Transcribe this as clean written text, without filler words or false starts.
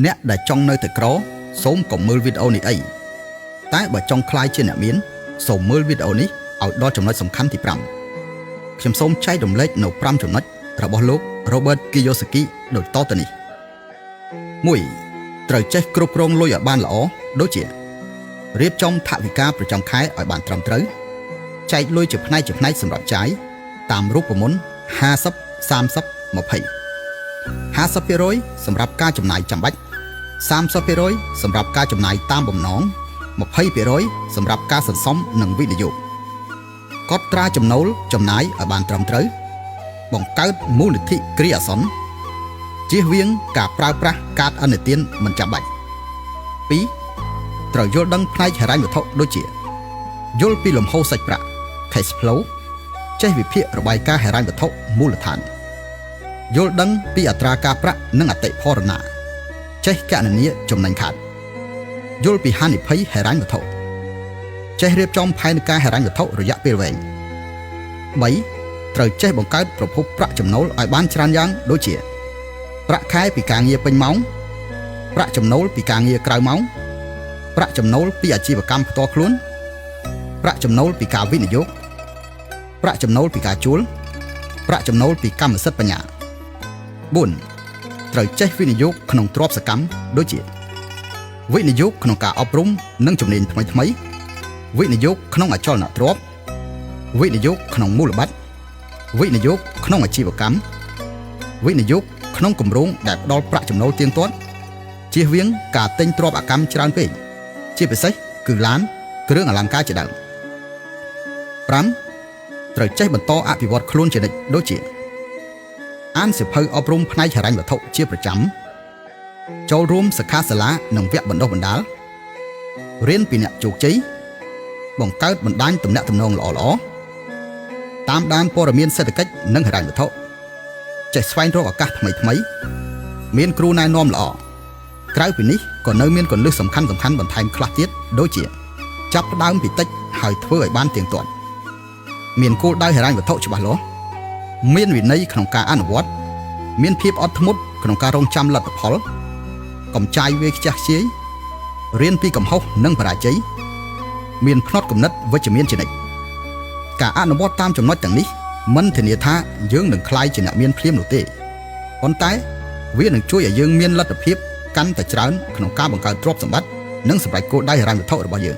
អ្នកដែលចង់នៅតែក្រសូមកុំមើលវីដេអូនេះអីតែបើចង់ក្លាយជាអ្នកមានសូមមើលវីដេអូនេះឲ្យដល់ចំណុចសំខាន់ទី5ខ្ញុំសូមចែករំលែកនៅ5ចំណុចរបស់លោក Robert Kiyosaki ដូចតទៅនេះ 1. ត្រូវចេះគ្រប់គ្រងលុយឲ្យបានល្អដូចជារៀបចំថវិកាប្រចាំខែឲ្យបានត្រឹមត្រូវចែកលុយជាផ្នែកសម្រាប់ចាយតាមរូបមន្ត50 30 20 50% សម្រាប់ការចំណាយចាំបាច់ 30% សម្រាប់ការចំណាយតាមបំណង 20% សម្រាប់ការសន្សំនិងវិនិយោគកត់ត្រាចំណូលចំណាយឲ្យបានត្រឹមត្រូវបង្កើតមូលនិធិគ្រាអាសន្នជៀសវាងការប្រើប្រាស់កាតឥណទានមិនចាំបាច់ 2. ត្រូវយល់ដឹងផ្នែកហិរញ្ញវត្ថុដូចជាយល់ពីលំហូរសាច់ប្រាក់ cash flow ចេះវិភាគរបាយការណ៍ហិរញ្ញវត្ថុមូលដ្ឋានយល់ដឹងពីអត្រាការប្រាក់និងអតិផរណាចេះគណនាចំណេញខាតយល់ពីហានិភ័យហិរញ្ញវត្ថុចេះរៀបចំផែនការហិរញ្ញវត្ថុរយៈពេលវែង 3. ត្រូវចេះបង្កើតប្រភពប្រាក់ចំណូលឲ្យបានច្រើនយ៉ាងដូចជាប្រាក់ខែពីការងារពេញម៉ោងប្រាក់ចំណូលពីការងារក្រៅម៉ោងប្រាក់ចំណូលពីអាជីវកម្មផ្ទាល់ខ្លួនប្រាក់ចំណូលពីការវិនិយោគប្រាក់ចំណូលពីការជួលប្រាក់ចំណូលពីកម្មសិទ្ធិបញ្ញា 4. ត្រូវចេះវិនិយោគក្នុងទ្រព្យសកម្មដូចជាវិនិយោគក្នុងការអប់រំនិងជំនាញថ្មីៗវិនិយោគក្នុងអចលនទ្រព្យវិនិយោគក្នុងមូលបត្រវិនិយោគក្នុងអាជីវកម្មវិនិយោគក្នុងគម្រោងដែលផ្ដល់ប្រាក់ចំណូលទៀងទាត់ជៀសវាងការទិញទ្រព្យអកម្មច្រើនពេកជាពិសេសគឺឡានគ្រឿងអលង្ការជាដើម 5. ត្រូវចេះបន្តអភិវឌ្ឍខ្លួនជានិច្ចដូចជាអានសៀវភៅអប់រំផ្នែកហិរញ្ញវត្ថុជាប្រចាំចូលរួមសិក្ខាសាលានិងវគ្គបណ្ដុះបណ្ដាលរៀនពីអ្នកជោគជ័យបង្កើតបណ្ដាញទំនាក់ទំនងល្អៗតាមដានព័ត៌មានសេដ្ឋកិច្ចនិងហិរញ្ញវត្ថុចេះស្វែងរកឱកាសថ្មីៗមានគ្រូណែនាំល្អក្រៅពីនេះក៏នៅមានគន្លឹះសំខាន់បន្ថែមខ្លះទៀតដូចជាចាប់ផ្ដើមពីតិចហើយធ្វើឲ្យបានទៀងទាត់មានគោលដៅហិរញ្ញវត្ថុច្បាស់លាស់មានវិន័យក្នុងការអនុវត្តមានភាពអត់ធ្មត់ក្នុងការរងចាំលទ្ធផលកំចាយវាយខ្ជះខ្ជាយរៀនពីកំហុសនិងបរាជ័យមានផ្នត់គំនិតវិជ្ជមានជានិច្ចការអនុវត្តតាមចំណុចទាំងនេះមិនធានាថាយើងនឹងក្លាយជាអ្នកមានភ្លាមនោះទេប៉ុន្តែវានឹងជួយឲ្យយើងមានលទ្ធភាពកាន់តែច្រើនក្នុងការបង្កើតទ្រព្យសម្បត្តិនិងសម្រេចគោលដៅហិរញ្ញវត្ថុរបស់យើង